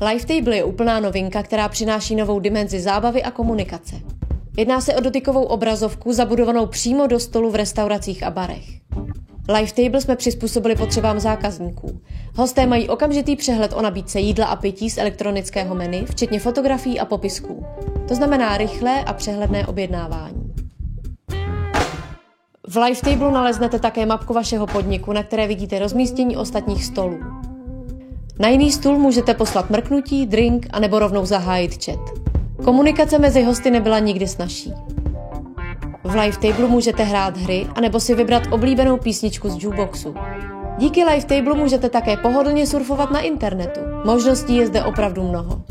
Lifetable je úplná novinka, která přináší novou dimenzi zábavy a komunikace. Jedná se o dotykovou obrazovku zabudovanou přímo do stolu v restauracích a barech. Lifetable jsme přizpůsobili potřebám zákazníků. Hosté mají okamžitý přehled o nabídce jídla a pití z elektronického menu, včetně fotografií a popisků. To znamená rychlé a přehledné objednávání. V Lifetable naleznete také mapku vašeho podniku, na které vidíte rozmístění ostatních stolů. Na jiný stůl můžete poslat mrknutí, drink a nebo rovnou zahájit chat. Komunikace mezi hosty nebyla nikdy snazší. V Lifetable můžete hrát hry anebo si vybrat oblíbenou písničku z jukeboxu. Díky Lifetable můžete také pohodlně surfovat na internetu. Možností je zde opravdu mnoho.